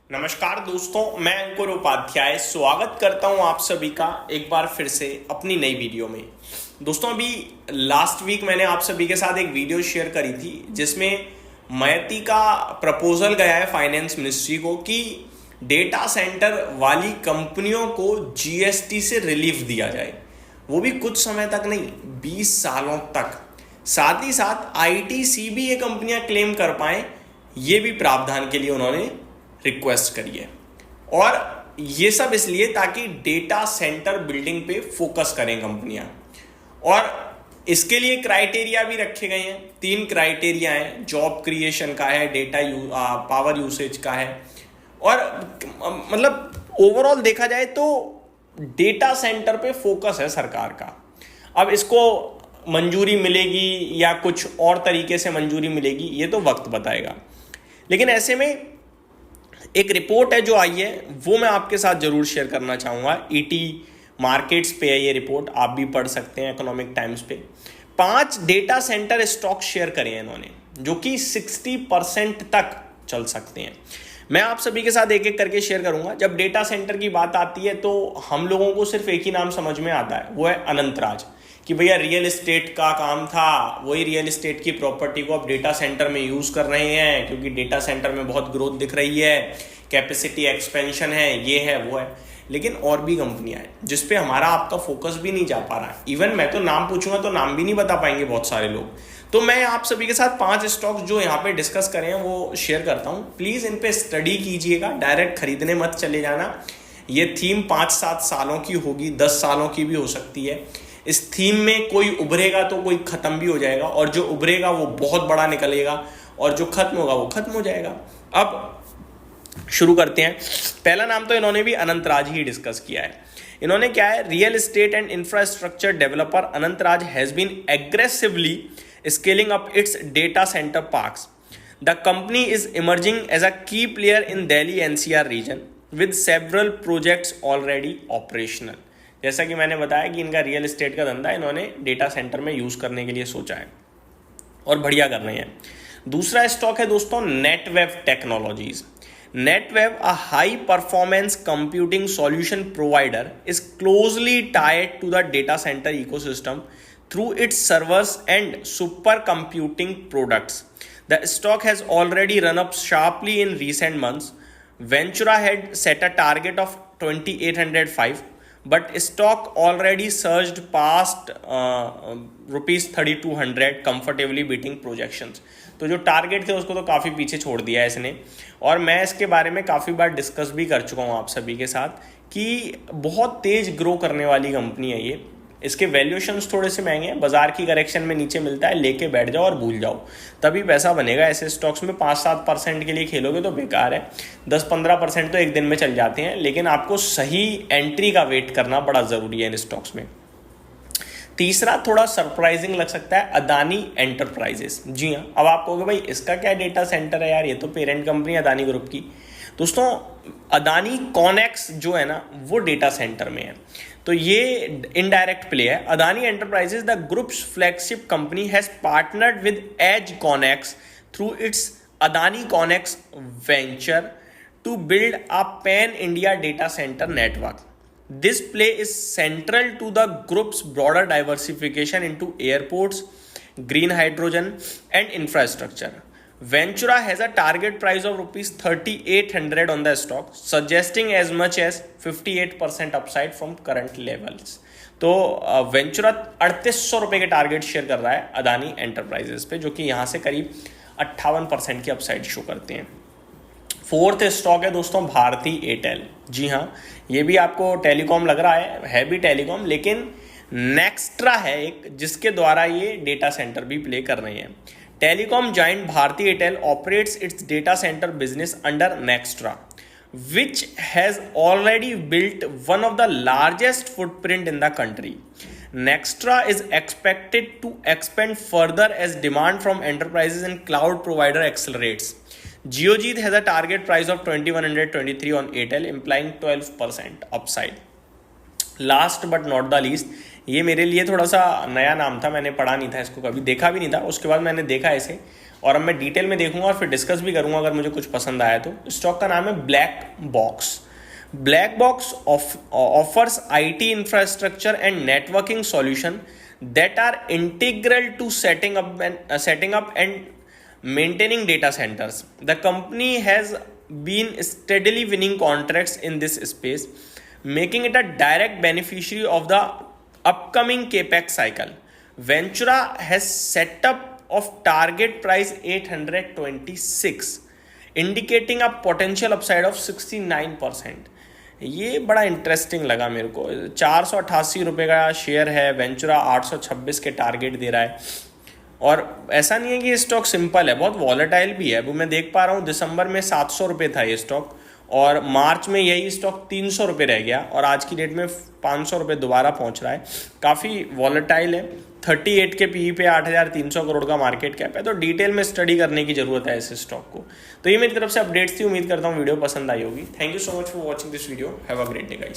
नमस्कार दोस्तों, मैं अंकुर उपाध्याय स्वागत करता हूं आप सभी का एक बार फिर से अपनी नई वीडियो में। दोस्तों, अभी लास्ट वीक मैंने आप सभी के साथ एक वीडियो शेयर करी थी जिसमें मयती का प्रपोजल गया है फाइनेंस मिनिस्ट्री को कि डेटा सेंटर वाली कंपनियों को जीएसटी से रिलीफ दिया जाए, वो भी कुछ समय तक नहीं, 20 सालों तक। साथ ही साथ आईटीसी भी ये कंपनियां क्लेम कर पाए, ये भी प्रावधान के लिए उन्होंने रिक्वेस्ट करी है। और ये सब इसलिए ताकि डेटा सेंटर बिल्डिंग पे फोकस करें कंपनियां। और इसके लिए क्राइटेरिया भी रखे गए हैं, 3 क्राइटेरिया हैं। जॉब क्रिएशन का है, पावर यूसेज का है, और मतलब ओवरऑल देखा जाए तो डेटा सेंटर पे फोकस है सरकार का। अब इसको मंजूरी मिलेगी या कुछ और तरीके से मंजूरी मिलेगी, ये तो वक्त बताएगा। लेकिन ऐसे में एक रिपोर्ट है जो आई है, वो मैं आपके साथ जरूर शेयर करना चाहूँगा। ईटी मार्केट्स पे है ये रिपोर्ट, आप भी पढ़ सकते हैं इकोनॉमिक टाइम्स पे। 5 डेटा सेंटर स्टॉक शेयर करे हैं इन्होंने, जो कि 60% तक चल सकते हैं। मैं आप सभी के साथ एक एक करके शेयर करूंगा। जब डेटा सेंटर की बात आती है तो हम लोगों को सिर्फ एक ही नाम समझ में आता है, वो है अनंतराज। कि भैया रियल एस्टेट का काम था, वही रियल एस्टेट की प्रॉपर्टी को अब डेटा सेंटर में यूज कर रहे हैं, क्योंकि डेटा सेंटर में बहुत ग्रोथ दिख रही है, कैपेसिटी एक्सपेंशन है, ये है वो है। लेकिन और भी कंपनियां हैं जिसपे हमारा आपका फोकस भी नहीं जा पा रहा है। इवन मैं तो नाम पूछूंगा तो नाम भी नहीं बता पाएंगे बहुत सारे लोग। तो मैं आप सभी के साथ 5 स्टॉक्स जो यहाँ पे डिस्कस करें हैं वो शेयर करता हूँ। प्लीज इन पे स्टडी कीजिएगा, डायरेक्ट खरीदने मत चले जाना। ये थीम 5-7 सालों की होगी, 10 सालों की भी हो सकती है। इस थीम में कोई उभरेगा तो कोई खत्म भी हो जाएगा, और जो उभरेगा वो बहुत बड़ा निकलेगा, और जो खत्म होगा वो खत्म हो जाएगा। अब शुरू करते हैं। पहला नाम तो इन्होंने भी अनंतराज ही डिस्कस किया है। इन्होंने क्या है, real estate and infrastructure developer Anantraj has been aggressively scaling up its data centre parks. The company is emerging as a key player in Delhi NCR region with several projects already operational. जैसा कि मैंने बताया कि इनका रियल एस्टेट का धंधा इन्होंने data centre में यूज करने के लिए सोचा है और बढ़िया कर रहे हैं। दूसरा स्टॉक है दोस्तों नेटवेव technologies. नेटवेव, a high performance computing solution provider, is closely tied to the data center ecosystem through its servers and supercomputing products. The stock has already run up sharply in recent months. Ventura had set a target of 2805, but stock already surged past rupees 3200, comfortably beating projections. तो जो target थे उसको तो काफ़ी पीछे छोड़ दिया है इसने। और मैं इसके बारे में काफ़ी बार डिस्कस भी कर चुका हूँ आप सभी के साथ कि बहुत तेज ग्रो करने वाली कंपनी है ये। इसके वैल्यूएशंस थोड़े से महंगे हैं, बाजार की करेक्शन में नीचे मिलता है, लेके बैठ जाओ और भूल जाओ, तभी पैसा बनेगा। ऐसे स्टॉक्स में 5-7% के लिए खेलोगे तो बेकार है। 10-15% तो एक दिन में चल जाते हैं, लेकिन आपको सही एंट्री का वेट करना बड़ा ज़रूरी है इन स्टॉक्स में। तीसरा थोड़ा सरप्राइजिंग लग सकता है, अदानी एंटरप्राइजेस। जी हाँ, अब आप कहोगे भाई इसका क्या डेटा सेंटर है यार, ये तो पेरेंट कंपनी अदानी ग्रुप की। दोस्तों, अदानी कॉनेक्स जो है ना, वो डेटा सेंटर में है, तो ये इनडायरेक्ट प्ले है। Adani Enterprises, the group's flagship company, has partnered with EdgeConneX through its Adani ConneX venture to build a pan India data centre network. This play is central to the group's broader diversification into airports, green hydrogen, and infrastructure. Ventura has a target price of rupees 3,800 on the stock, suggesting as much as 58% upside from current levels. तो Ventura 3800 रुपये के target share कर रहा है Adani enterprises पे, जो कि यहाँ से करीब 58% की अपसाइड शो करते हैं। फोर्थ स्टॉक है दोस्तों भारती एयरटेल। जी हाँ, ये भी आपको टेलीकॉम लग रहा है भी टेलीकॉम, लेकिन नेक्स्ट्रा है एक जिसके द्वारा ये डेटा सेंटर भी प्ले कर रहे हैं। Telecom giant Bharti Airtel operates its data centre business under Nextra, which has already built one of the largest footprint in the country. Nextra is expected to expand further as demand from enterprises and cloud provider accelerates. Geojit has a target price of 2123 on Airtel, implying 12% upside. Last but not the least, ये मेरे लिए थोड़ा सा नया नाम था, मैंने पढ़ा नहीं था इसको, कभी देखा भी नहीं था। उसके बाद मैंने देखा इसे, और अब मैं डिटेल में देखूंगा और फिर डिस्कस भी करूंगा अगर मुझे कुछ पसंद आया तो। स्टॉक का नाम है black box. Black box offers IT infrastructure and networking solution that are integral to setting up and maintaining data centers. The company has been steadily winning contracts in this space, making it a direct beneficiary of the upcoming capex cycle. Ventura has set up of target price 826, indicating a potential upside of 69%. ये बड़ा interesting लगा मेरे को। 488 रुपये का share है, Ventura 826 के target दे रहा है। और ऐसा नहीं है कि ये स्टॉक सिंपल है, बहुत वॉलेटाइल भी है। अभी मैं देख पा रहा हूँ दिसंबर में 700 रुपये था ये स्टॉक, और मार्च में यही स्टॉक 300 रुपये रह गया, और आज की डेट में 500 रुपये दोबारा पहुँच रहा है। काफ़ी वॉलेटाइल है। 38 के पीई पे 8,300 करोड़ का मार्केट कैप है, तो डिटेल में स्टडी करने की जरूरत है इस स्टॉक को। तो ये मेरी तरफ से अपडेट्स थी, उम्मीद करता हूँ वीडियो पसंद आई होगी। Thank you so much for watching this video. Have a great day guys.